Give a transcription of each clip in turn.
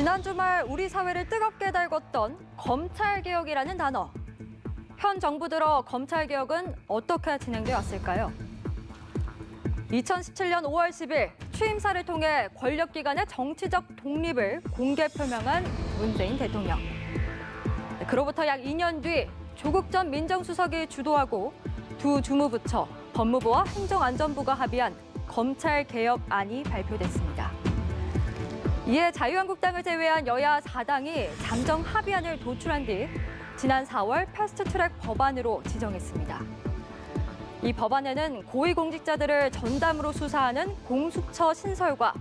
지난 주말 우리 사회를 뜨겁게 달궜던 검찰개혁이라는 단어. 현 정부 들어 검찰개혁은 어떻게 진행되어 왔을까요? 2017년 5월 10일 취임사를 통해 권력기관의 정치적 독립을 공개 표명한 문재인 대통령. 그로부터 약 2년 뒤 조국 전 민정수석이 주도하고 두 주무부처, 법무부와 행정안전부가 합의한 검찰개혁안이 발표됐습니다. 이에 자유한국당을 제외한 여야 4당이 잠정 합의안을 도출한 뒤 지난 4월 패스트트랙 법안으로 지정했습니다. 이 법안에는 고위공직자들을 전담으로 수사하는 공수처 신설과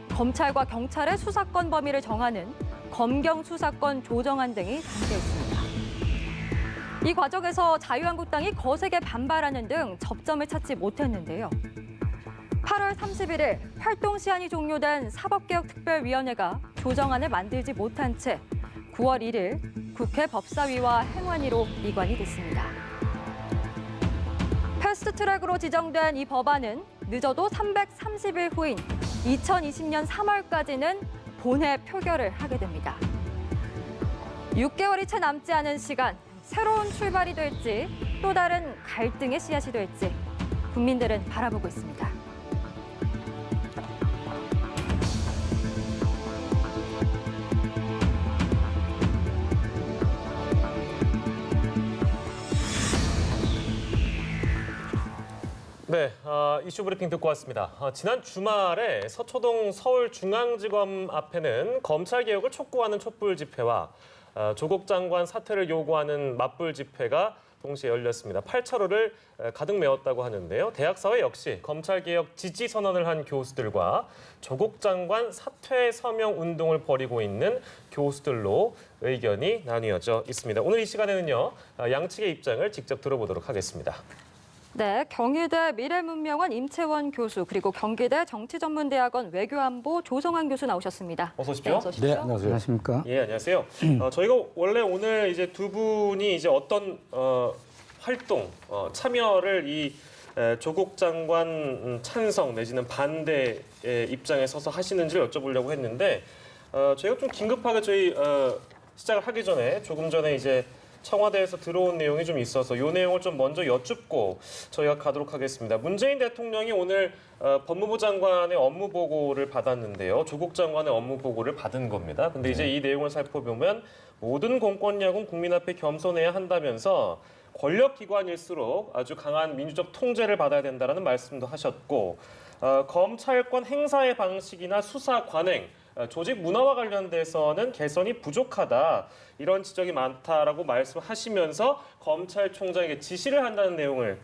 검찰과 경찰의 수사권 범위를 정하는 검경수사권 조정안 등이 담겨 있습니다. 이 과정에서 자유한국당이 거세게 반발하는 등 접점을 찾지 못했는데요. 8월 31일 활동 시한이 종료된 사법개혁특별위원회가 조정안을 만들지 못한 채 9월 1일 국회 법사위와 행안위로 이관이 됐습니다. 패스트트랙으로 지정된 이 법안은 늦어도 330일 후인 2020년 3월까지는 본회 표결을 하게 됩니다. 6개월이 채 남지 않은 시간, 새로운 출발이 될지 또 다른 갈등의 씨앗이 될지 국민들은 바라보고 있습니다. 네, 이슈 브리핑 듣고 왔습니다. 지난 주말에 서초동 서울중앙지검 앞에는 검찰개혁을 촉구하는 촛불 집회와 조국 장관 사퇴를 요구하는 맞불 집회가 동시에 열렸습니다. 8차로를 가득 메웠다고 하는데요. 대학사회 역시 검찰개혁 지지 선언을 한 교수들과 조국 장관 사퇴 서명 운동을 벌이고 있는 교수들로 의견이 나뉘어져 있습니다. 오늘 이 시간에는요, 양측의 입장을 직접 들어보도록 하겠습니다. 네, 경희대 미래문명원 임채원 교수 그리고 경기대 정치전문대학원 외교안보 조성환 교수 나오셨습니다. 어서 오십시오. 네, 어서 오십시오. 네, 안녕하세요. 안녕하십니까? 예, 안녕하세요. 저희가 원래 오늘 이제 두 분이 이제 어떤 활동, 참여를 이 조국 장관 찬성 내지는 반대의 입장에 서서 하시는지를 여쭤보려고 했는데 저희가 좀 긴급하게 시작을 하기 전에 조금 전에 이제 청와대에서 들어온 내용이 좀 있어서 이 내용을 좀 먼저 여쭙고 저희가 가도록 하겠습니다. 문재인 대통령이 오늘 법무부 장관의 업무 보고를 받았는데요. 조국 장관의 업무 보고를 받은 겁니다. 근데 이제 이 내용을 살펴보면 모든 공권력은 국민 앞에 겸손해야 한다면서 권력기관일수록 아주 강한 민주적 통제를 받아야 된다는 말씀도 하셨고 검찰권 행사의 방식이나 수사 관행 조직 문화와 관련돼서는 개선이 부족하다. 이런 지적이 많다라고 말씀하시면서 검찰총장에게 지시를 한다는 내용을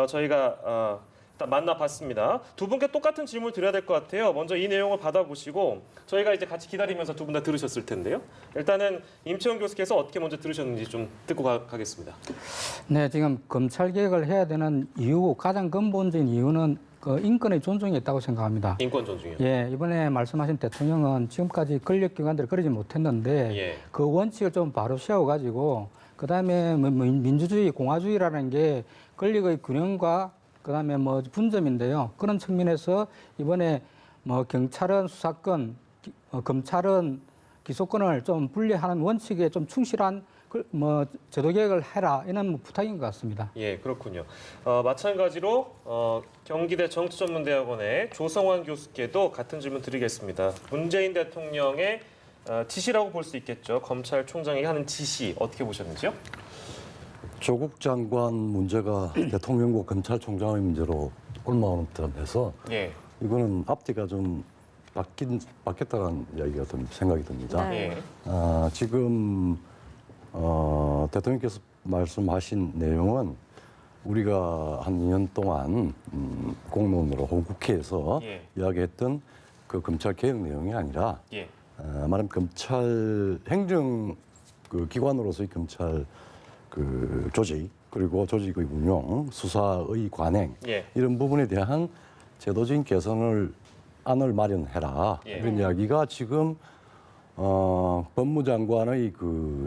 저희가 만나봤습니다. 두 분께 똑같은 질문을 드려야 될 것 같아요. 먼저 이 내용을 받아보시고 저희가 이제 같이 기다리면서 두 분 다 들으셨을 텐데요. 일단은 임채원 교수께서 어떻게 먼저 들으셨는지 좀 듣고 가겠습니다. 네, 지금 검찰 개혁을 해야 되는 이유, 가장 근본적인 이유는 인권의 존중이 있다고 생각합니다. 인권 존중이요? 예, 이번에 말씀하신 대통령은 지금까지 권력기관들을 그러지 못했는데 예. 그 원칙을 좀 바로 세워가지고 그다음에 민주주의, 공화주의라는 게 권력의 균형과 그다음에 분점인데요. 그런 측면에서 이번에 경찰은 수사권, 검찰은 기소권을 좀 분리하는 원칙에 좀 충실한 제도 개혁을 해라 이런 부탁인 것 같습니다. 예, 그렇군요. 마찬가지로 경기대 정치전문대학원의 조성환 교수께도 같은 질문 드리겠습니다. 문재인 대통령의 지시라고 볼 수 있겠죠. 검찰총장이 하는 지시 어떻게 보셨는지요? 조국 장관 문제가 대통령과 검찰총장의 문제로 올라오는 듯해서 예. 이거는 앞뒤가 좀 바뀌었다는 이야기가 생각이 듭니다. 네. 예. 지금 대통령께서 말씀하신 내용은 우리가 한 2년 동안 공론으로 국회에서 예. 이야기했던 그 검찰 개혁 내용이 아니라 예. 말하면 검찰 행정 기관으로서의 검찰 조직 그리고 조직의 운영, 수사의 관행 예. 이런 부분에 대한 제도적인 안을 마련해라 예. 이런 이야기가 지금 법무장관의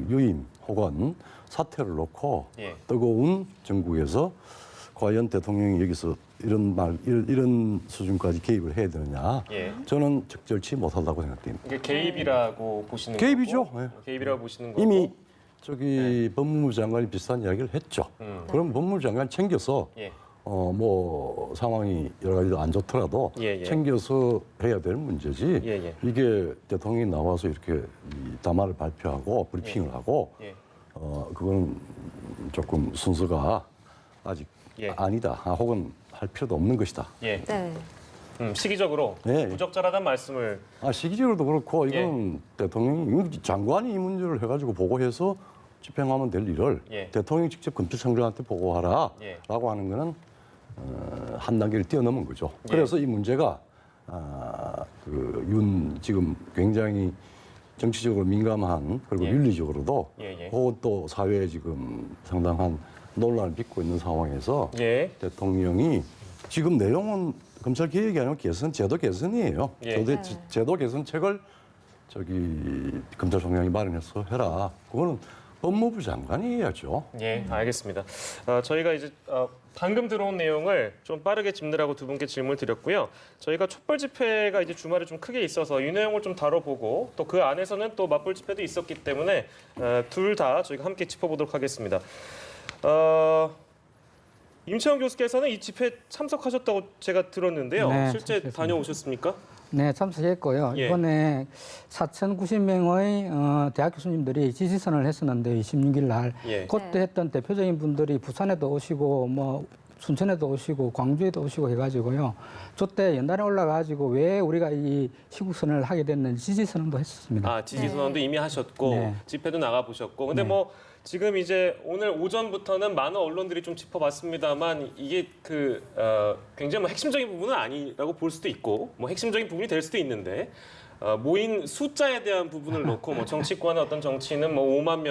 유임 혹은 사퇴를 놓고 예. 뜨거운 전국에서 과연 대통령이 여기서 이런 수준까지 개입을 해야 되느냐? 예. 저는 적절치 못하다고 생각됩니다. 이게 개입이라고 보시는 개입이죠. 거고, 예. 개입이라고 보시는 거고. 이미 저기 법무부 장관이 비슷한 이야기를 했죠. 그럼 법무부 장관 챙겨서 예. 뭐 상황이 여러 가지 안 좋더라도 예, 예. 챙겨서 해야 될 문제지. 예, 예. 이게 대통령이 나와서 이렇게 이 담화를 발표하고 브리핑을 하고 예. 그건 조금 순서가 아직 예. 아니다. 혹은 할 필요도 없는 것이다. 예. 네. 시기적으로 네. 부적절하다는 말씀을 시기적으로도 그렇고 이건 대통령이 장관이 이 문제를 해가지고 보고해서 집행하면 될 일을 예. 대통령이 직접 검찰총장한테 보고하라라고 예. 하는 거는 한 단계를 뛰어넘은 거죠. 예. 그래서 이 문제가 지금 굉장히 정치적으로 민감한 그리고 예. 윤리적으로도 예, 예. 혹은 또 사회에 지금 상당한 논란을 빚고 있는 상황에서 예. 대통령이 지금 내용은 검찰 개혁이 아니고 제도 개선이에요. 예. 제도 개선책을 검찰총장이 마련해서 해라. 그거는 법무부 장관이 해야죠. 예, 알겠습니다. 저희가 이제 방금 들어온 내용을 좀 빠르게 짚느라고 두 분께 질문을 드렸고요. 저희가 촛불 집회가 이제 주말에 좀 크게 있어서 이 내용을 좀 다뤄보고 또 그 안에서는 또 맞불 집회도 있었기 때문에 둘 다 저희가 함께 짚어보도록 하겠습니다. 임채원 교수께서는 이 집회 참석하셨다고 제가 들었는데요. 네, 실제 참석했습니다. 다녀오셨습니까? 네, 참석했고요. 예. 이번에 4,090명의 대학 교수님들이 지지선을 했었는데 26일 날 예. 그때 했던 대표적인 분들이 부산에도 오시고 뭐 순천에도 오시고 광주에도 오시고 해가지고요. 저때 연단에 올라가지고 왜 우리가 이 시국선을 하게 됐는지 지지선언도 했었습니다. 지지선언도 이미 하셨고 네. 집회도 나가 보셨고 근데 뭐 지금 이제 오늘 오전부터는 많은 언론들이 좀 짚어봤습니다만 이게 굉장히 뭐 핵심적인 부분은 아니라고 볼 수도 있고 뭐 핵심적인 부분이 될 수도 있는데 모인 숫자에 대한 부분을 놓고 뭐 정치권의 어떤 정치인은 뭐 5만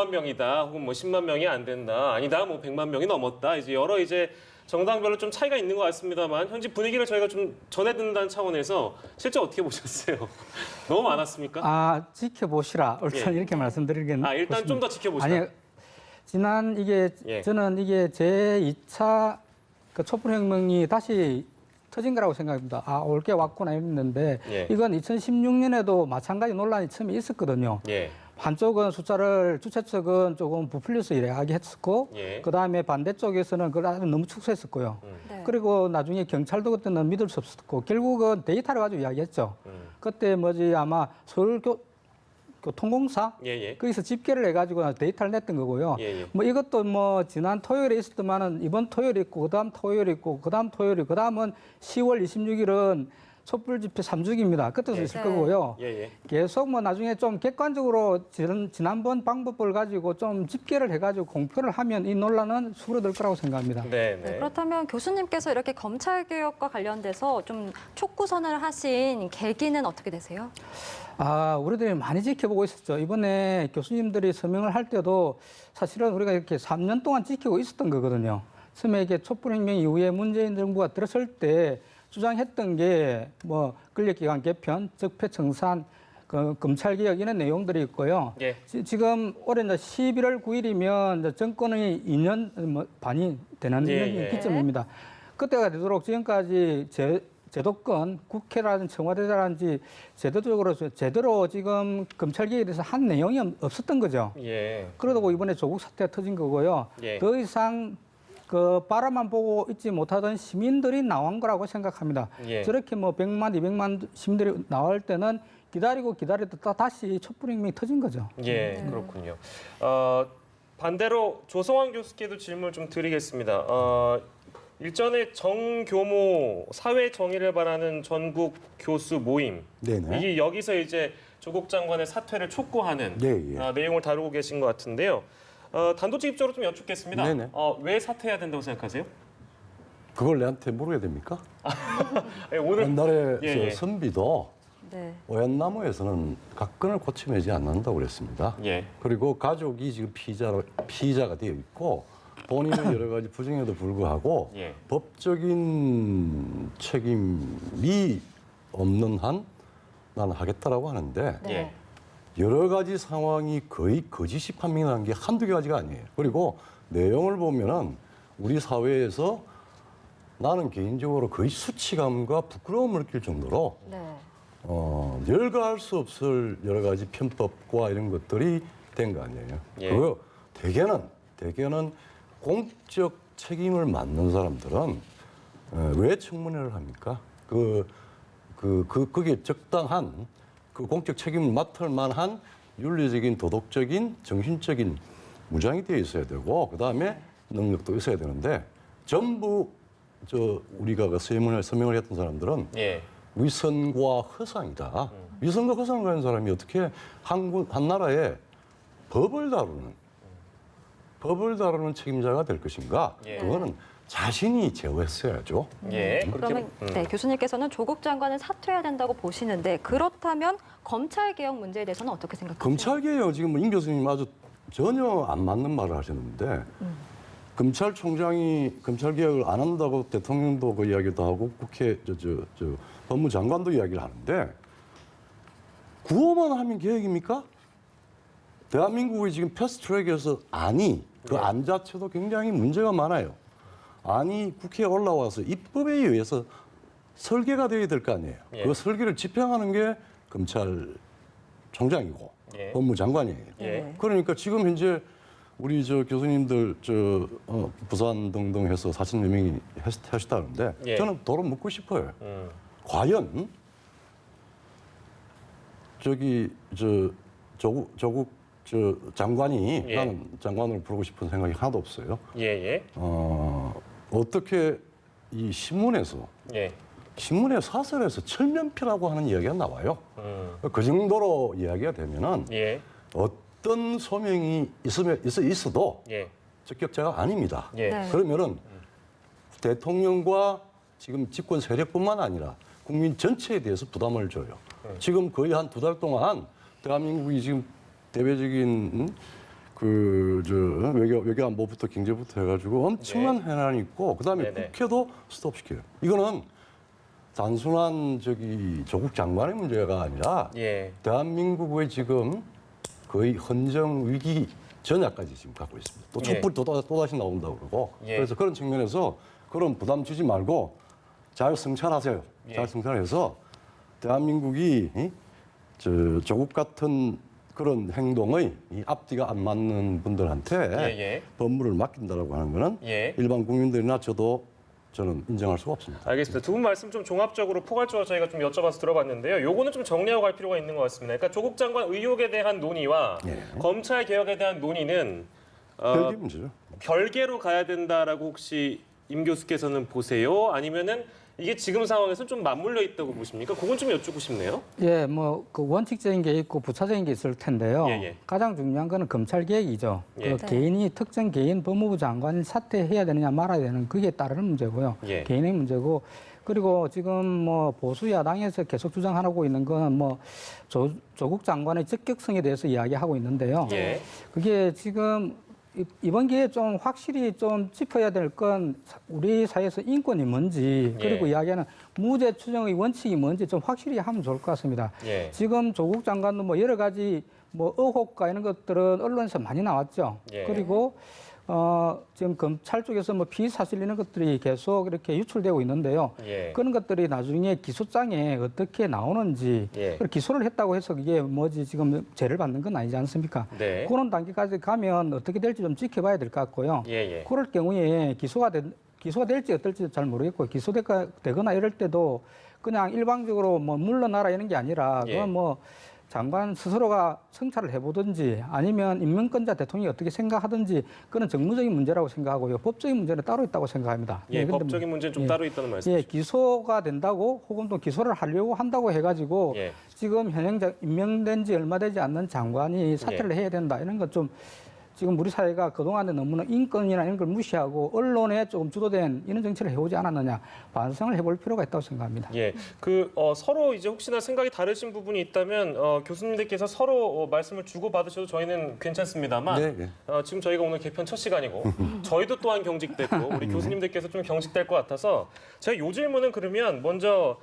명이다 혹은 뭐 10만 명이 안 된다 아니다 뭐 100만 명이 넘었다 이제 여러 이제 정당별로 좀 차이가 있는 것 같습니다만 현재 분위기를 저희가 좀 전해듣는다는 차원에서 실제 어떻게 보셨어요? 너무 많았습니까? 지켜보시라. 일단 예. 이렇게 말씀드리겠습니다. 일단 좀 더 지켜보시라. 아니, 예. 저는 이게 제 2차 촛불혁명이 다시 터진 거라고 생각합니다. 올 게 왔구나 했는데 예. 이건 2016년에도 마찬가지 논란이 처음에 있었거든요. 예. 한쪽은 주최 측은 조금 부풀려서 이야기했었고 예. 그다음에 반대쪽에서는 그걸 아주 너무 축소했었고요. 네. 그리고 나중에 경찰도 그때는 믿을 수 없었고 결국은 데이터를 가지고 이야기했죠. 그때 아마 서울교통공사 예. 거기서 집계를 해가지고 데이터를 냈던 거고요. 예. 뭐 이것도 지난 토요일에 있었더만은 이번 토요일 있고 그다음 토요일 있고 그다음은 10월 26일은 촛불 집회 3주기입니다. 그때도 있을 네. 거고요. 예. 계속 나중에 좀 객관적으로 지난번 방법을 가지고 좀 집계를 해가지고 공표를 하면 이 논란은 수그러들 거라고 생각합니다. 네. 네, 그렇다면 교수님께서 이렇게 검찰개혁과 관련돼서 좀 촉구 선언을 하신 계기는 어떻게 되세요? 우리들이 많이 지켜보고 있었죠. 이번에 교수님들이 서명을 할 때도 사실은 우리가 이렇게 3년 동안 지키고 있었던 거거든요. 처음에 이게 촛불혁명 이후에 문재인 정부가 들어설 때 주장했던 게 권력기관 개편, 적폐청산, 검찰개혁 이런 내용들이 있고요. 예. 지금 올해 이제 11월 9일이면 정권이 2년 반이 되는 예. 기점입니다. 그때가 되도록 지금까지 제도권, 국회라든지 청와대라든지 제대로 지금 검찰개혁에 대해서 한 내용이 없었던 거죠. 예. 그러다고 이번에 조국 사태가 터진 거고요. 예. 더 이상 바라만 보고 있지 못하던 시민들이 나온 거라고 생각합니다. 예. 저렇게 100만, 200만 시민들이 나올 때는 기다리다 다시 촛불혁명이 터진 거죠. 예, 그렇군요. 반대로 조성환 교수께도 질문을 좀 드리겠습니다. 일전에 정교모 사회 정의를 바라는 전국 교수 모임 네네. 이게 여기서 이제 조국 장관의 사퇴를 촉구하는 예. 내용을 다루고 계신 것 같은데요. 단도직입적으로 좀 여쭙겠습니다. 네네. 왜 사퇴해야 된다고 생각하세요? 그걸 내한테 물어야 됩니까? 오늘 옛날에 예. 선비도 네. 오얏나무에서는 각근을 고치매지 않는다고 그랬습니다. 예. 그리고 가족이 지금 피의자가 되어 있고 본인은 여러 가지 부정에도 불구하고 예. 법적인 책임이 없는 한 나는 하겠다라고 하는데 네. 예. 여러 가지 상황이 거의 거짓이 판명난 게 한두 가지가 아니에요. 그리고 내용을 보면은 우리 사회에서 나는 개인적으로 거의 수치감과 부끄러움을 느낄 정도로 네. 열거할 수 없을 여러 가지 편법과 이런 것들이 된 거 아니에요. 예. 그리고 대개는 공적 책임을 맡는 사람들은 왜 청문회를 합니까? 그게 적당한 그 공적 책임을 맡을 만한 윤리적인, 도덕적인, 정신적인 무장이 되어 있어야 되고 그다음에 능력도 있어야 되는데 전부 우리가 그 서명을 했던 사람들은 예. 위선과 허상이다. 위선과 허상을 가진 사람이 어떻게 한 나라의 법을 다루는 책임자가 될 것인가? 예. 그거는 자신이 제어했어야죠. 예. 그러면 네, 교수님께서는 조국 장관은 사퇴해야 된다고 보시는데 그렇다면 검찰개혁 문제에 대해서는 어떻게 생각하세요? 검찰개혁 지금 임 교수님 아주 전혀 안 맞는 말을 하셨는데 검찰총장이 검찰개혁을 안 한다고 대통령도 그 이야기도 하고 국회 법무장관도 이야기를 하는데 구호만 하면 개혁입니까? 대한민국이 지금 패스트트랙에서 그 안 자체도 굉장히 문제가 많아요. 안이 국회에 올라와서 입법에 의해서 설계가 되어야 될 거 아니에요. 예. 그 설계를 집행하는 게 검찰총장이고 예. 법무장관이에요. 예. 그러니까 지금 현재 우리 교수님들 부산 등등 해서 4,000여 명이 하셨다는데 예. 저는 도로 묻고 싶어요. 과연 조국 장관이 예. 나는 장관으로 부르고 싶은 생각이 하나도 없어요. 예. 어떻게 이 신문에 사설에서 철면피라고 하는 이야기가 나와요. 그 정도로 이야기가 되면은 예. 어떤 소명이 있어도 예. 적격자가 아닙니다. 예. 네. 그러면은 대통령과 지금 집권 세력뿐만 아니라 국민 전체에 대해서 부담을 줘요. 지금 거의 한 2달 동안 대한민국이 지금 대외적인 외교안보부터 경제부터 해가지고 엄청난 해난이 있고 그다음에 네네. 국회도 스톱시켜요. 이거는 단순한 조국 장관의 문제가 아니라 예. 대한민국의 지금 거의 헌정 위기 전야까지 지금 갖고 있습니다. 또 예. 촛불 또다시 나온다고 그러고 예. 그래서 그런 측면에서 그런 부담 주지 말고 잘 성찰하세요. 예. 잘 성찰해서 대한민국이 조국 같은 그런 행동의 이 앞뒤가 안 맞는 분들한테 예. 법무를 맡긴다라고 하는 거는 예. 일반 국민들이나 저는 인정할 수가 없습니다. 알겠습니다. 두 분 말씀 좀 종합적으로 포괄적으로 저희가 좀 여쭤봐서 들어봤는데요. 요거는 좀 정리하고 갈 필요가 있는 것 같습니다. 그러니까 조국 장관 의혹에 대한 논의와 예. 검찰 개혁에 대한 논의는 별개 문제죠. 별개로 가야 된다라고 혹시 임 교수께서는 보세요? 아니면은 이게 지금 상황에서 좀 맞물려 있다고 보십니까? 그건 좀 여쭙고 싶네요. 예, 그 원칙적인 게 있고 부차적인 게 있을 텐데요. 예. 가장 중요한 거는 검찰 개혁이죠. 예. 그 개인이 특정 개인 법무부 장관을 사퇴해야 되느냐 말아야 되는 그게 따르는 문제고요. 예. 개인의 문제고 그리고 지금 보수 야당에서 계속 주장하고 있는 건 조국 장관의 적격성에 대해서 이야기하고 있는데요. 예. 그게 지금 이번 기회에 좀 확실히 좀 짚어야 될 건 우리 사회에서 인권이 뭔지 그리고 예. 이야기하는 무죄 추정의 원칙이 뭔지 좀 확실히 하면 좋을 것 같습니다. 예. 지금 조국 장관도 여러 가지 의혹과 이런 것들은 언론에서 많이 나왔죠. 예. 그리고 지금 검찰 쪽에서 피의사실 이런 것들이 계속 이렇게 유출되고 있는데요. 예. 그런 것들이 나중에 기소장에 어떻게 나오는지 예. 그리고 기소를 했다고 해서 그게 지금 죄를 받는 건 아니지 않습니까? 네. 그런 단계까지 가면 어떻게 될지 좀 지켜봐야 될 것 같고요. 예. 그럴 경우에 기소가 될지 어떨지 잘 모르겠고 기소되거나 이럴 때도 그냥 일방적으로 물러나라 이런 게 아니라 예. 그건 장관 스스로가 성찰을 해보든지 아니면 임명권자 대통령이 어떻게 생각하든지 그런 정무적인 문제라고 생각하고요. 법적인 문제는 따로 있다고 생각합니다. 예, 근데 법적인 문제는 좀 따로 있다는 예, 말씀이시죠? 기소가 된다고 혹은 또 기소를 하려고 한다고 해가지고 예. 지금 임명된 지 얼마 되지 않는 장관이 사퇴를 해야 된다 이런 건 좀 지금 우리 사회가 그동안에 너무나 인권이나 이런 걸 무시하고 언론에 조금 주도된 이런 정치를 해오지 않았느냐 반성을 해볼 필요가 있다고 생각합니다. 예, 서로 이제 혹시나 생각이 다르신 부분이 있다면 교수님들께서 서로 말씀을 주고 받으셔도 저희는 괜찮습니다만 네. 지금 저희가 오늘 개편 첫 시간이고 저희도 또한 경직됐고 우리 교수님들께서 좀 경직될 것 같아서 제가 요 질문은 그러면 먼저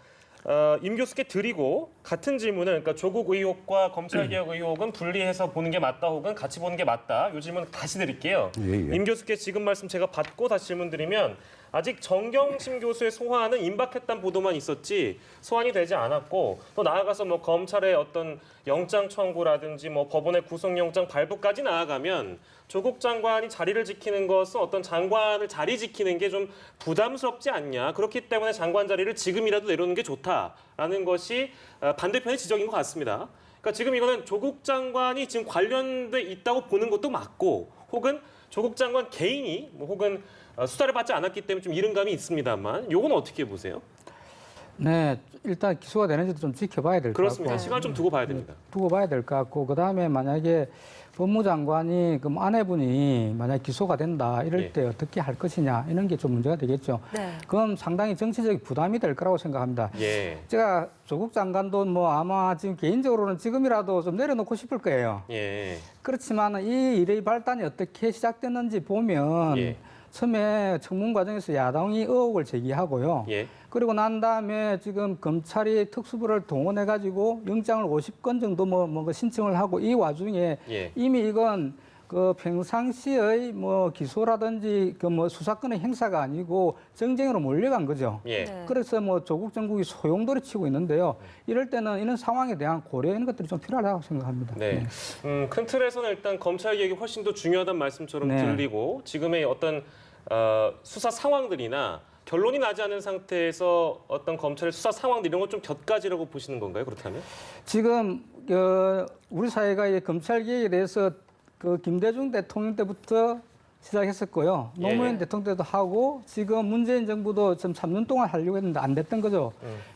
임 교수께 드리고 같은 질문을 그러니까 조국 의혹과 검찰개혁 의혹은 분리해서 보는 게 맞다 혹은 같이 보는 게 맞다. 이 질문 다시 드릴게요. 예, 예. 임 교수께 지금 말씀 제가 받고 다시 질문 드리면 아직 정경심 교수의 소환은 임박했다는 보도만 있었지 소환이 되지 않았고 또 나아가서 뭐 검찰의 어떤 영장 청구라든지 뭐 법원의 구속영장 발부까지 나아가면 조국 장관이 자리를 지키는 것은 어떤 장관을 자리 지키는 게 좀 부담스럽지 않냐. 그렇기 때문에 장관 자리를 지금이라도 내려놓는 게 좋다라는 것이 반대편의 지적인 것 같습니다. 그러니까 지금 이거는 조국 장관이 지금 관련돼 있다고 보는 것도 맞고 혹은 조국 장관 개인이 뭐 혹은 수사를 받지 않았기 때문에 좀 이른감이 있습니다만 이건 어떻게 보세요? 네, 일단 기소가 되는지도 좀 지켜봐야 될 것 같고. 그렇습니다. 시간을 좀 두고 봐야 됩니다. 두고 봐야 될 것 같고 그다음에 만약에 법무장관이 그럼 아내분이 만약 기소가 된다 이럴 예. 때 어떻게 할 것이냐 이런 게 좀 문제가 되겠죠. 네. 그건 상당히 정치적 부담이 될 거라고 생각합니다. 예. 제가 조국 장관도 뭐 아마 지금 개인적으로는 지금이라도 좀 내려놓고 싶을 거예요. 예. 그렇지만 이 일의 발단이 어떻게 시작됐는지 보면 예. 처음에 청문 과정에서 야당이 의혹을 제기하고요. 예. 그리고 난 다음에 지금 검찰이 특수부를 동원해가지고 영장을 50건 정도 뭐 신청을 하고 이 와중에 예. 이미 이건 그 평상시의 뭐 기소라든지 그 뭐 수사권의 행사가 아니고 정쟁으로 몰려간 거죠. 예. 네. 그래서 뭐 조국 정국이 소용돌이 치고 있는데요. 이럴 때는 이런 상황에 대한 고려 이런 것들이 좀 필요하다고 생각합니다. 네. 큰 틀에서는 일단 검찰 개혁이 훨씬 더 중요하다는 말씀처럼 네. 들리고 지금의 어떤 수사 상황들이나 결론이 나지 않은 상태에서 어떤 검찰의 수사 상황들 이런 것 좀 곁가지라고 보시는 건가요? 그렇다면? 지금 우리 사회가 이 검찰 개혁에 대해서 그 김대중 대통령 때부터 시작했었고요. 예. 노무현 대통령 때도 하고 지금 문재인 정부도 좀 3년 동안 하려고 했는데 안 됐던 거죠.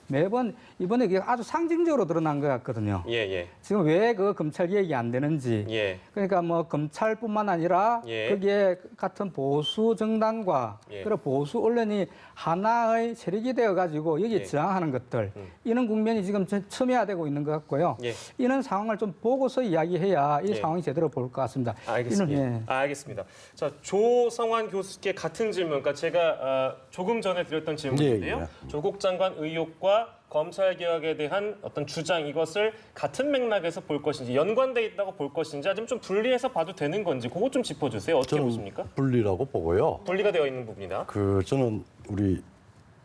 매번 이번에 이게 아주 상징적으로 드러난 것 같거든요. 예, 예. 지금 왜 그 검찰 개혁이 안 되는지. 예. 그러니까 뭐 검찰뿐만 아니라 예. 거기에 같은 보수 정당과 예. 그리고 보수 언론이 하나의 세력이 되어 가지고 여기에 예. 저항하는 것들 이런 국면이 지금 첨예화되고 있는 것 같고요. 예. 이런 상황을 좀 보고서 이야기해야 이 예. 상황이 제대로 보일 것 같습니다. 알겠습니다. 이런, 예. 알겠습니다. 자, 조성환 교수께 같은 질문, 그러니까 제가 조금 전에 드렸던 질문인데요. 예, 조국 장관 의혹과 검찰 개혁에 대한 어떤 주장 이것을 같은 맥락에서 볼 것인지 연관돼 있다고 볼 것인지 아니면 좀 분리해서 봐도 되는 건지 그것 좀 짚어주세요. 어떻게 보십니까? 분리라고 보고요. 분리가 되어 있는 부분이다. 저는 우리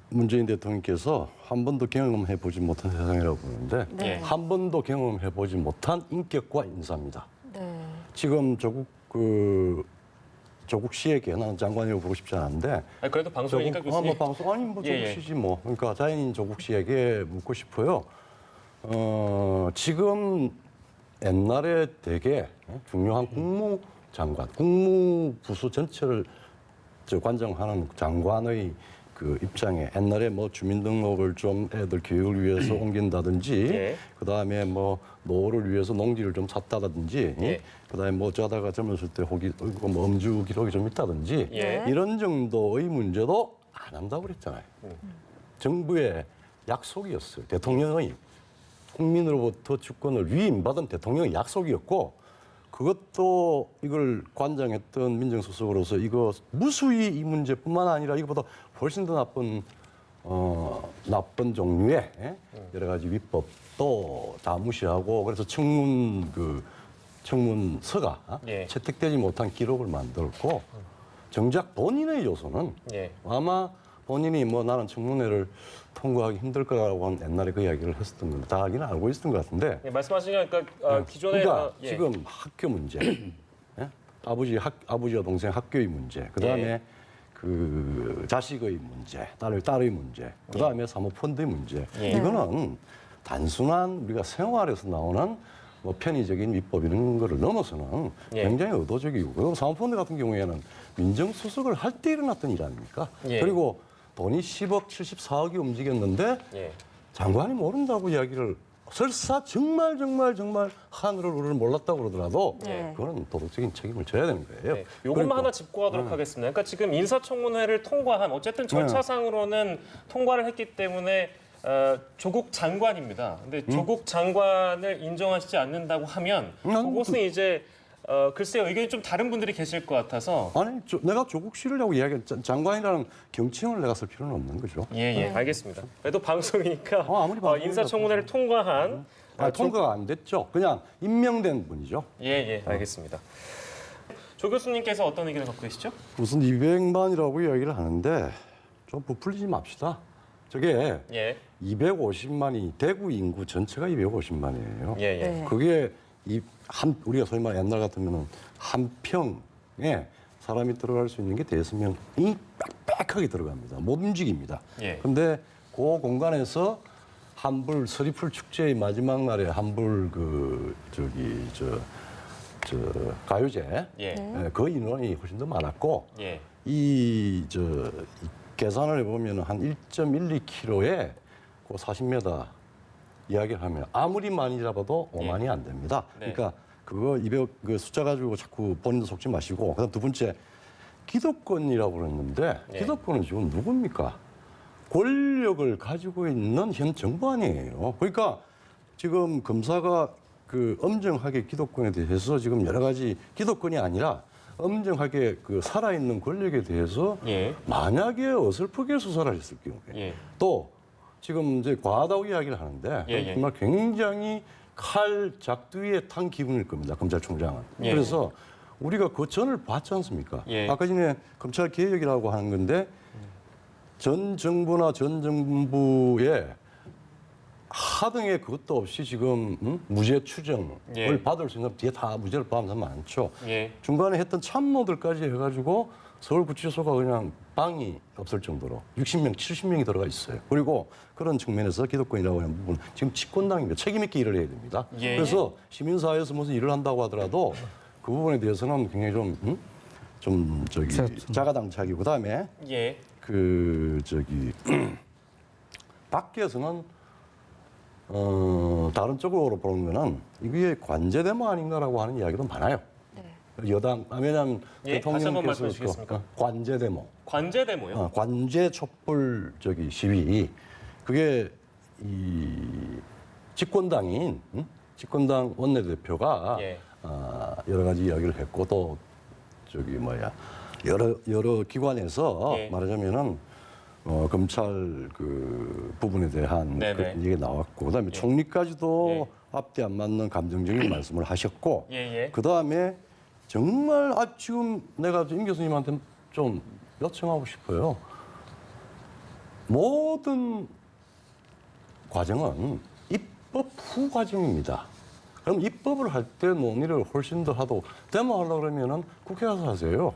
문재인 대통령께서 한 번도 경험해 보지 못한 세상이라고 보는데 네. 한 번도 경험해 보지 못한 인격과 인사입니다. 네. 지금 조국 씨에게 나는 장관이라고 보고 싶지 않은데 아니, 그래도 방송이니까 교수님. 뭐 방송 아니 뭐 예, 조국 예. 씨지 뭐. 그러니까 자연인 조국 씨에게 묻고 싶어요. 지금 옛날에 되게 중요한 국무장관, 국무부수 전체를 관장하는 장관의 그 입장에 옛날에 뭐 주민등록을 좀 애들 교육을 위해서 옮긴다든지 예. 그다음에 뭐 노후를 위해서 농지를 좀 샀다든지 예. 그다음에 뭐 자다가 젊었을 때 뭐 음주 기록이 좀 있다든지 예. 이런 정도의 문제도 안 한다고 그랬잖아요. 정부의 약속이었어요. 대통령의 국민으로부터 주권을 위임받은 대통령의 약속이었고 그것도 이걸 관장했던 민정수석으로서 이거 무수히 이 문제뿐만 아니라 이거보다 훨씬 더 나쁜 종류의 여러 가지 위법도 다 무시하고 그래서 청문서가 예. 채택되지 못한 기록을 만들고 정작 본인의 요소는 예. 아마 본인이 뭐 나는 청문회를 통과하기 힘들 거라고 한 옛날에 그 이야기를 했었던 건데 다 알기는 알고 있었던 것 같은데 예, 말씀하신 게 그러니까 기존에 그러니까 예. 지금 학교 문제, 예? 아버지와 동생 학교의 문제, 그 다음에 예. 그 자식의 문제, 딸의 문제, 그 다음에 사모펀드의 문제. 예. 이거는 단순한 우리가 생활에서 나오는 뭐 편의적인 위법 이런 거를 넘어서는 예. 굉장히 의도적이고 그리고 사모펀드 같은 경우에는 민정수석을 할 때 일어났던 일 아닙니까? 예. 그리고 돈이 10억, 74억이 움직였는데 예. 장관이 모른다고 이야기를 설사 정말 하늘을 우리를 몰랐다고 그러더라도 네. 그거는 도덕적인 책임을 져야 되는 거예요. 네, 요것만 그러니까, 하나 짚고하도록 하겠습니다. 그러니까 지금 인사청문회를 통과한 어쨌든 절차상으로는 통과를 했기 때문에 조국 장관입니다. 근데 조국 장관을 인정하시지 않는다고 하면 그것은 이제 글쎄요, 의견이 좀 다른 분들이 계실 것 같아서. 아니, 내가 조국 씨라고 이야기한 장관이라는 경칭을 내가 쓸 필요는 없는 거죠. 예, 알겠습니다. 그래도 방송이니까 아무리 방송이라도 인사청문회를 통과한 통과가 안 됐죠. 그냥 임명된 분이죠. 알겠습니다. 조 교수님께서 어떤 의견을 갖고 계시죠? 무슨 200만이라고 이야기를 하는데 좀 부풀리지 맙시다. 저게 예, 250만이 대구 인구 전체가 250만이에요. 네. 그게 우리가 소위 말 옛날 같으면은 한 평에 사람이 들어갈 수 있는 게 5명이 빽빽하게 들어갑니다. 못 움직입니다. 예. 근데 그 공간에서 한불 서리풀 축제의 마지막 날에 한불 가요제 예, 그 인원이 훨씬 더 많았고 예, 이 계산을 해보면 한 1.12km에 그 40m 이야기를 하면 아무리 많이 잡아도 5만이 안 됩니다. 네. 그러니까 그거 200 그 숫자 가지고 자꾸 본인도 속지 마시고 그다음 두 번째 기득권이라고 그랬는데 네. 기득권은 지금 누굽니까? 권력을 가지고 있는 현 정부 아니에요. 그러니까 지금 검사가 그 엄정하게 기득권에 대해서 지금 여러 가지 기득권이 아니라 엄정하게 그 살아있는 권력에 대해서 예. 만약에 어설프게 수사를 했을 경우에 예. 또 지금 이제 과하다고 이야기를 하는데 예. 정말 굉장히 칼 작두에 탄 기분일 겁니다. 검찰총장은. 예. 그래서 우리가 그 전을 봤지 않습니까? 예. 아까 전에 검찰 개혁이라고 하는 건데 전 정부나 전 정부의 하등의 그것도 없이 지금 무죄 추정을 예. 받을 수 있는 뒤에 다 무죄를 받는 사람 많죠. 예. 중간에 했던 참모들까지 해가지고 서울구치소가 그냥 빵이 없을 정도로 60명, 70명이 들어가 있어요. 그리고 그런 측면에서 기득권이라고 하는 부분 지금 집권당입니다. 책임 있게 일을 해야 됩니다. 예. 그래서 시민사회에서 무슨 일을 한다고 하더라도 그 부분에 대해서는 굉장히 좀 자가당착이고 그다음에 예. 밖에서는 다른 쪽으로 보는 거는 이게 관제데모 아닌가라고 하는 이야기도 많아요. 네. 여당 왜냐하면 예, 다시 한번 말씀해 대통령께서 주시겠습니까? 관제데모, 관제데모요? 관제 촛불 시위 그게 이 집권당인 집권당 원내대표가 예. 여러 가지 이야기를 했고 또 여러 기관에서 예. 말하자면은 검찰 그 부분에 대한 네네. 그런 얘기가 나왔고 그다음에 총리까지도 예. 앞뒤 안 맞는 감정적인 말씀을 하셨고 예. 그다음에 정말 지금 내가 임 교수님한테 좀 요청하고 싶어요. 모든 과정은 입법 후 과정입니다. 그럼 입법을 할 때 논의를 훨씬 더 하도 데모하려고 그러면은 국회 가서 하세요.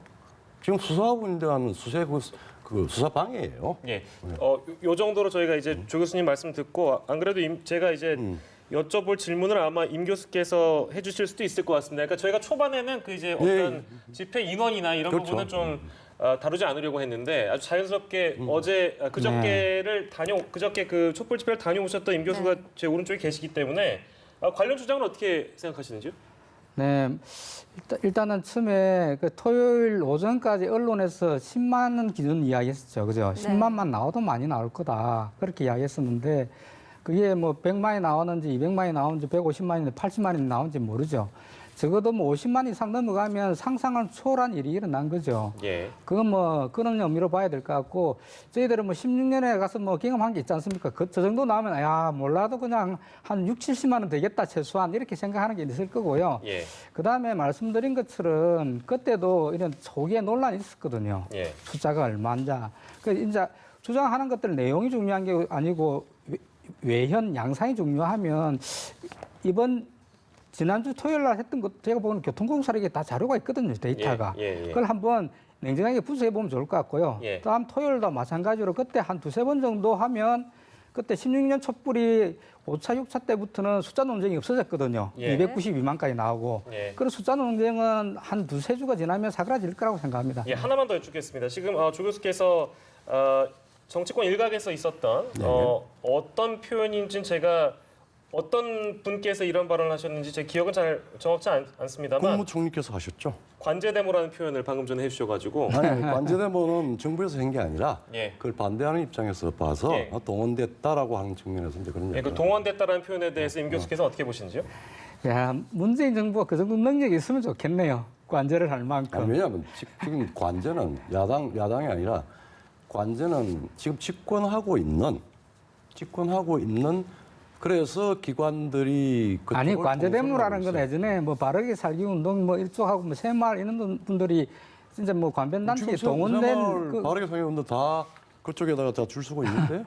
지금 수사하고 있는데 하는 그 수사 방해예요. 예. 요 정도로 저희가 이제 조 교수님 말씀 듣고 안 그래도 제가 이제 여쭤볼 질문을 아마 임 교수께서 해주실 수도 있을 것 같습니다. 그러니까 저희가 초반에는 그 이제 어떤 집회 인원이나 이런 그렇죠. 부분은 좀 다루지 않으려고 했는데 아주 자연스럽게 그저께 그 촛불 집회를 다녀오셨던 임 교수가 제 오른쪽에 계시기 때문에 관련 주장은 어떻게 생각하시는지요? 네, 일단은 처음에 그 토요일 오전까지 언론에서 10만 기준 이야기했었죠. 그죠? 10만만 나와도 많이 나올 거다. 그렇게 이야기했었는데 그게 뭐 100만이 나오는지 200만이 나오는지 150만인지 80만이 나오는지 모르죠. 적어도 뭐 50만 이상 넘어가면 상상을 초월한 일이 일어난 거죠. 예. 그건 뭐 그런 의미로 봐야 될 것 같고 저희들은 뭐 16년에 가서 뭐 경험한 게 있지 않습니까? 저 정도 나오면 야 몰라도 그냥 한 6, 70만 원 되겠다 최소한 이렇게 생각하는 게 있을 거고요. 예. 그다음에 말씀드린 것처럼 그때도 이런 초기에 논란이 있었거든요. 예. 숫자가 얼마인지. 그 이제 주장하는 것들 내용이 중요한 게 아니고 외현 양상이 중요하면 이번 지난주 토요일 날 했던 것 제가 보는 교통공사에게 다 자료가 있거든요. 데이터가. 예. 그걸 한번 냉정하게 분석해 보면 좋을 것 같고요. 예. 다음 토요일도 마찬가지로 그때 한 두세 번 정도 하면 그때 16년 촛불이 5차, 6차 때부터는 숫자 논쟁이 없어졌거든요. 예. 292만까지 나오고. 예. 그런 숫자 논쟁은 한 두세 주가 지나면 사그라질 거라고 생각합니다. 예, 하나만 더 여쭙겠습니다. 지금 조 교수께서 정치권 일각에서 있었던 어떤 표현인지는 제가 어떤 분께서 이런 발언을 하셨는지 제 기억은 잘 정확치 않습니다만 국무총리께서 하셨죠. 관제데모라는 표현을 방금 전에 해주셔가지고 아니, 관제데모는 정부에서 한 게 아니라 예. 그걸 반대하는 입장에서 봐서 예. 동원됐다라고 하는 측면에서 이제 그런 예, 그 얘기를 동원됐다라는 표현에 대해서 임 교수께서 어떻게 보시는지요? 야, 문재인 정부가 그 정도 능력이 있으면 좋겠네요. 관제를 할 만큼. 아니, 왜냐하면 지금 관제는 야당이 아니라 관제는 지금 집권하고 있는 그래서 기관들이 아니, 그쪽을 관제대무라는 건 통솔하고 있어요. 예전에 뭐 바르게 살기 운동 뭐 일족하고 뭐 새마을 이런 분들이 진짜 뭐 관변단체에 지금 동원된 새마을 바르게 생겼는데 다 그쪽에다가 다 줄 서고 있는데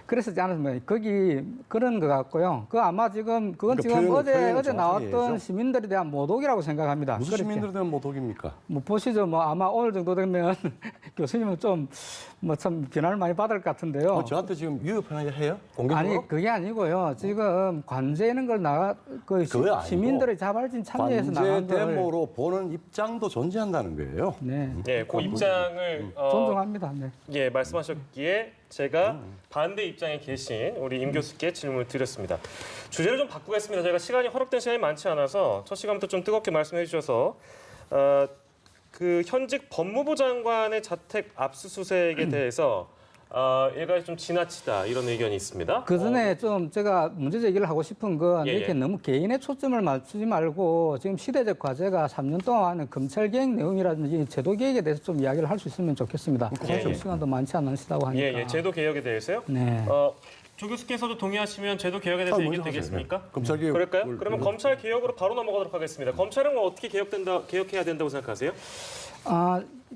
그래서 않으면 거기 그런 것 같고요. 그 아마 지금 그건 그러니까 지금 표현은 어제 정확하게 나왔던 해야죠. 시민들에 대한 모독이라고 생각합니다. 무슨 그렇게. 시민들에 대한 모독입니까? 뭐 보시죠. 뭐 아마 오늘 정도 되면 교수님은 좀 뭐 참 비난을 많이 받을 것 같은데요. 저한테 지금 위협하는 해요? 공개적으로? 아니 그게 아니고요. 지금 관제하는 걸 그게 아니고 시민들의 자발적인 참여해서 나간 관제 걸 데모로 보는 입장도 존재한다는 거예요. 네, 예, 그 입장을 존중합니다. 네. 예, 말씀하셨기에 제가 반대 입장에 계신 우리 임 교수께 질문을 드렸습니다. 주제를 좀 바꾸겠습니다. 저희가 시간이 허락된 시간이 많지 않아서 첫 시간부터 좀 뜨겁게 말씀해 주셔서 그 현직 법무부 장관의 자택 압수수색에 대해서 일각이 좀 지나치다 이런 의견이 있습니다. 그 전에 좀 제가 문제 제기를 하고 싶은 건 예, 이렇게 예. 너무 개인의 초점을 맞추지 말고 지금 시대적 과제가 3년 동안 하는 검찰 개혁 내용이라든지 제도 개혁에 대해서 좀 이야기를 할 수 있으면 좋겠습니다. 예, 좀 예. 시간도 많지 않으시다고 하니까. 예, 예, 제도 개혁에 대해서요. 네. 조 교수께서도 동의하시면 제도 개혁에 대해서 얘기 되겠습니까? 검찰 개혁. 그럴까요? 그러면 검찰 개혁으로 바로 넘어가도록 하겠습니다. 검찰은 어떻게 개혁해야 된다고 생각하세요?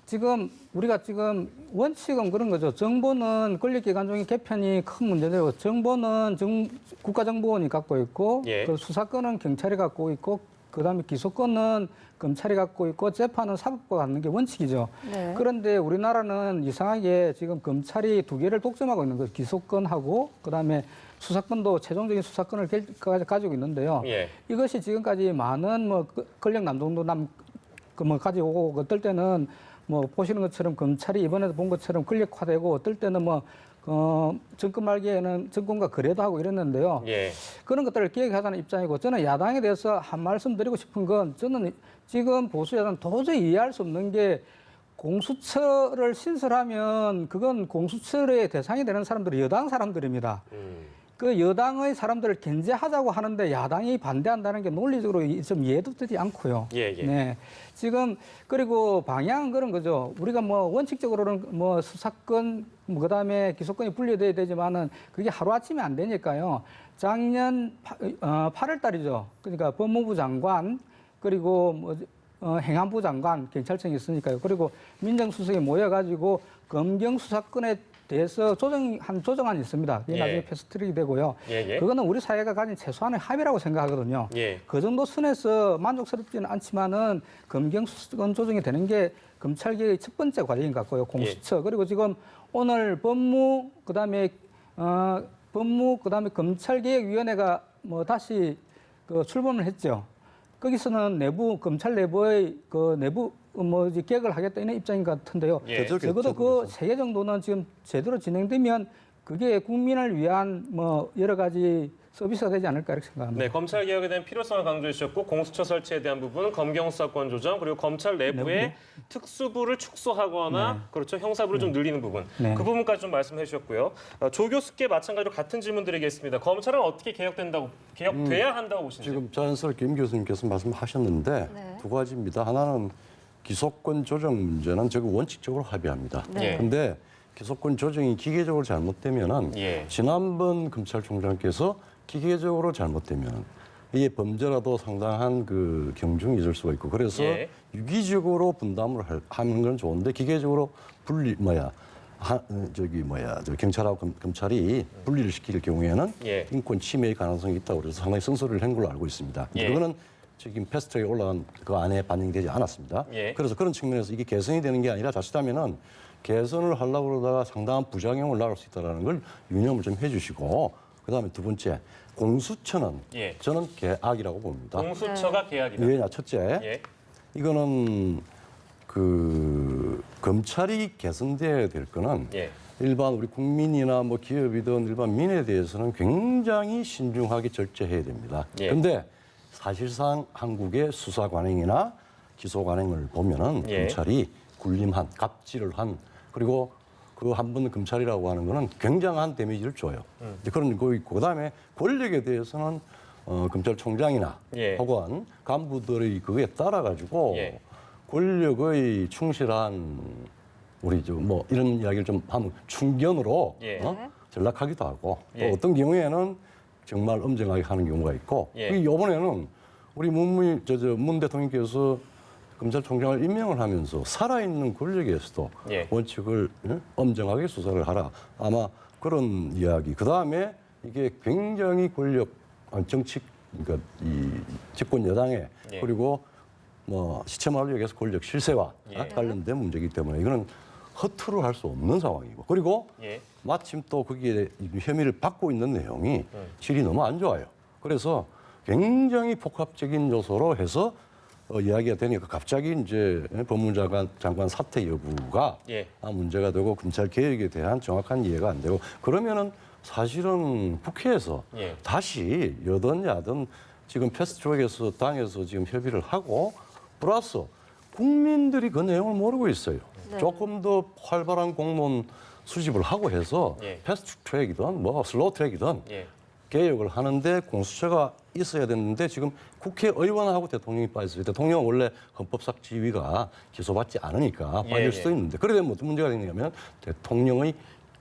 지금 우리가 지금 원칙은 그런 거죠. 정보는 권력기관종의 개편이 큰 문제되고 정보는 국가정보원이 갖고 있고 예. 그 수사권은 경찰이 갖고 있고 그다음에 기소권은 검찰이 갖고 있고 재판은 사법부가 갖는 게 원칙이죠. 네. 그런데 우리나라는 이상하게 지금 검찰이 두 개를 독점하고 있는 거예요. 기소권하고 그다음에 수사권도 최종적인 수사권을 가지고 있는데요. 예. 이것이 지금까지 많은 뭐 권력 남동도 가지고 오고 어떨 때는 뭐 보시는 것처럼 검찰이 이번에도 본 것처럼 권력화되고 어떨 때는 뭐 정권 말기에는 정권과 거래도 하고 이랬는데요. 예. 그런 것들을 기획하자는 입장이고 저는 야당에 대해서 한 말씀 드리고 싶은 건 저는 지금 보수 야당 도저히 이해할 수 없는 게 공수처를 신설하면 그건 공수처의 대상이 되는 사람들이 여당 사람들입니다. 그 여당의 사람들을 견제하자고 하는데 야당이 반대한다는 게 논리적으로 좀 이해도 되지 않고요. 예, 예. 네. 지금 그리고 방향은 그런 거죠. 우리가 뭐 원칙적으로는 뭐 수사권 뭐 그다음에 기소권이 분리돼야 되지만은 그게 하루아침에 안 되니까요. 작년 8월 달이죠. 그러니까 법무부 장관 그리고 뭐 행안부 장관 경찰청이 있으니까요. 그리고 민정수석이 모여가지고 검경 수사권에 대해서 조정안이 있습니다. 그게 예. 나중에 패스트트랙이 되고요. 예, 예. 그거는 우리 사회가 가진 최소한의 합의라고 생각하거든요. 예. 그 정도 선에서 만족스럽지는 않지만은 검경 수사권 조정이 되는 게 검찰개혁의 첫 번째 과정인 것 같고요. 공수처 그리고 지금 오늘 법무 그다음에 검찰개혁위원회가 뭐 다시 그 출범을 했죠. 거기서는 검찰 내부의 그 내부 이제 개혁을 하겠다 이런 입장인 것 같은데요. 예. 적어도 그 3개 정도는 지금 제대로 진행되면 그게 국민을 위한 뭐 여러 가지 서비스가 되지 않을까 이렇게 생각합니다. 네, 검찰 개혁에 대한 필요성을 강조해 주셨고 공수처 설치에 대한 부분은 검경 수사권 조정 그리고 검찰 내부의 특수부를 축소하거나 그렇죠 형사부를 좀 늘리는 부분 네. 그 부분까지 좀 말씀해 주셨고요. 조 교수께 마찬가지로 같은 질문 드리겠습니다. 검찰은 어떻게 개혁돼야 한다고 보시는지? 지금 자연스럽게 임 교수님께서 말씀하셨는데 네. 두 가지입니다. 하나는 기소권 조정 문제는 저거 원칙적으로 합의합니다. 네. 근데 기소권 조정이 기계적으로 잘못되면은 예. 지난번 검찰총장께서 기계적으로 잘못되면 이게 범죄라도 상당한 그 경중이 있을 수가 있고 그래서 예. 유기적으로 분담을 하는 건 좋은데 기계적으로 경찰하고 검찰이 분리를 시킬 경우에는 예. 인권 침해의 가능성이 있다고 그래서 상당히 쓴소리를 한 걸로 알고 있습니다. 예. 그거는 지금 패스트트랙에 올라간 그 안에 반영되지 않았습니다. 예. 그래서 그런 측면에서 이게 개선이 되는 게 아니라 자칫하면은 개선을 하려고 그러다가 상당한 부작용을 낳을 수 있다는 걸 유념을 좀 해주시고 그다음에 두 번째 공수처는 예. 저는 개악이라고 봅니다. 공수처가 개혁이다. 왜냐 첫째 예. 이거는 그 검찰이 개선돼야 될 거는 예. 일반 우리 국민이나 뭐 기업이든 일반 민에 대해서는 굉장히 신중하게 절제해야 됩니다. 예. 그런데 사실상 한국의 수사 관행이나 기소 관행을 보면은 예. 검찰이 군림한, 갑질을 한 그리고 그 한 번 검찰이라고 하는 거는 굉장한 데미지를 줘요. 그런 거 있고 그다음에 권력에 대해서는 검찰총장이나 예. 혹은 간부들의 그거에 따라 가지고 예. 권력의 충실한 우리 뭐 이런 이야기를 좀 하면 충견으로 예. 전락하기도 하고 또 예. 어떤 경우에는 정말 엄정하게 하는 경우가 있고 예. 이번에는 우리 문 대통령께서 검찰총장을 임명을 하면서 살아있는 권력에서도 예. 원칙을 엄정하게 수사를 하라. 아마 그런 이야기. 그다음에 이게 굉장히 권력 정치 그러니까 이 집권 여당에 예. 그리고 뭐 시체마을 역에서 권력 실세와 예. 관련된 문제이기 때문에 이거는 허투루 할 수 없는 상황이고 그리고 예. 마침 또 거기에 혐의를 받고 있는 내용이 질이 너무 안 좋아요. 그래서 굉장히 복합적인 요소로 해서 이야기가 되니까 갑자기 이제 법무장관 사퇴 여부가 예. 문제가 되고 검찰 개혁에 대한 정확한 이해가 안 되고 그러면은 사실은 국회에서 예. 다시 여든 야든 지금 패스트트랙에서 당에서 지금 협의를 하고 플러스 국민들이 그 내용을 모르고 있어요. 네. 조금 더 활발한 공무원 수집을 하고 해서 예. 패스트트랙이든 뭐 슬로우 트랙이든 예. 개혁을 하는데 공수처가 있어야 되는데 지금 국회의원하고 대통령이 빠졌어요. 대통령은 원래 헌법상 지위가 기소받지 않으니까 예, 빠질 수도 예. 있는데 그러게 어떤 문제가 되냐면 대통령의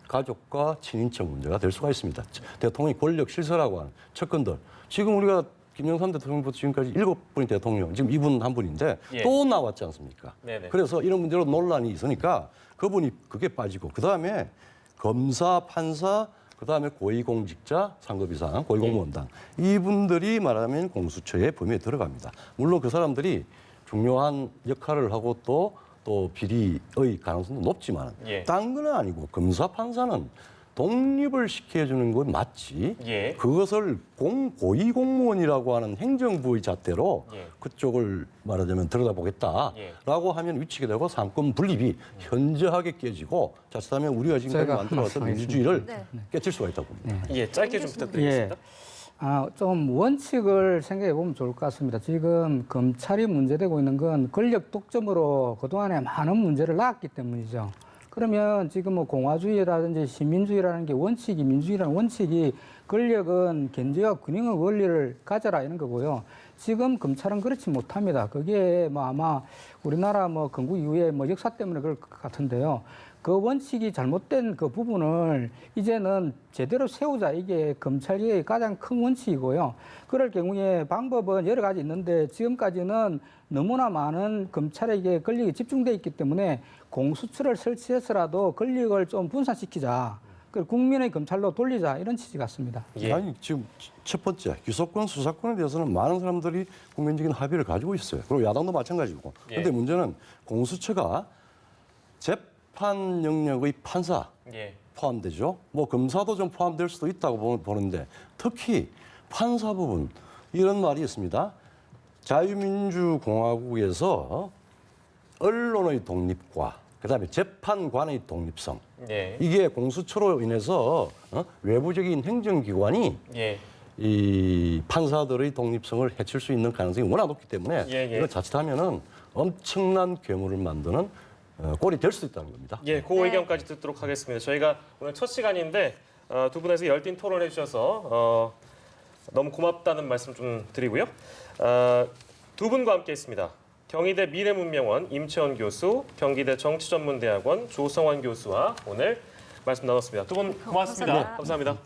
가족과 친인척 문제가 될 수가 있습니다. 대통령이 권력 실세라고 하는 측근들. 지금 우리가 김영삼 대통령부터 지금까지 7분이 대통령, 지금 이분 한 분인데 예. 또 나왔지 않습니까? 네네. 그래서 이런 문제로 논란이 있으니까 그분이 그게 빠지고 그다음에 검사, 판사, 그다음에 고위공직자 상급 이상 고위공무원단 이분들이 말하면 공수처의 범위에 들어갑니다. 물론 그 사람들이 중요한 역할을 하고 또 비리의 가능성도 높지만 예. 딴 건 아니고 검사 판사는 독립을 시켜주는 건 맞지. 예. 그것을 고위공무원이라고 하는 행정부의 잣대로 예. 그쪽을 말하자면 들여다보겠다라고 하면 위치게 되고 상권 분립이 현저하게 깨지고 자칫하면 우리가 지금까지 제가 만들어왔던 하나 민주주의를 네. 깨칠 수가 있다고 봅니다. 예. 짧게 좀 부탁드리겠습니다. 좀 원칙을 생각해 보면 좋을 것 같습니다. 지금 검찰이 문제되고 있는 건 권력 독점으로 그동안에 많은 문제를 낳았기 때문이죠. 그러면 지금 뭐 공화주의라든지 시민주의라는 게 원칙이, 민주주의라는 원칙이 권력은 견제와 균형의 원리를 가져라 이런 거고요. 지금 검찰은 그렇지 못합니다. 그게 뭐 아마 우리나라 뭐 건국 이후에 뭐 역사 때문에 그럴 것 같은데요. 그 원칙이 잘못된 그 부분을 이제는 제대로 세우자. 이게 검찰의 가장 큰 원칙이고요. 그럴 경우에 방법은 여러 가지 있는데 지금까지는 너무나 많은 검찰에게 권력이 집중돼 있기 때문에 공수처를 설치해서라도 권력을 좀 분산시키자. 그리고 국민의 검찰로 돌리자. 이런 취지 같습니다. 예. 아니 지금 첫 번째 기소권 수사권에 대해서는 많은 사람들이 국민적인 합의를 가지고 있어요. 그리고 야당도 마찬가지고. 그런데 예. 문제는 공수처가 재판 영역의 판사 예. 포함되죠. 뭐 검사도 좀 포함될 수도 있다고 보는데 특히 판사 부분 이런 말이 있습니다. 자유민주공화국에서 언론의 독립과 그다음에 재판관의 독립성 예. 이게 공수처로 인해서 외부적인 행정기관이 예. 이 판사들의 독립성을 해칠 수 있는 가능성이 워낙 높기 때문에 예, 예. 이거 자칫하면은 엄청난 괴물을 만드는 꼴이 될 수도 있다는 겁니다. 예, 그 의견까지 듣도록 하겠습니다. 저희가 오늘 첫 시간인데 두 분에서 열띤 토론해 주셔서 너무 고맙다는 말씀 좀 드리고요. 두 분과 함께했습니다. 경희대 미래문명원 임채원 교수, 경기대 정치전문대학원 조성환 교수와 오늘 말씀 나눴습니다. 두 분 고맙습니다. 감사합니다. 감사합니다.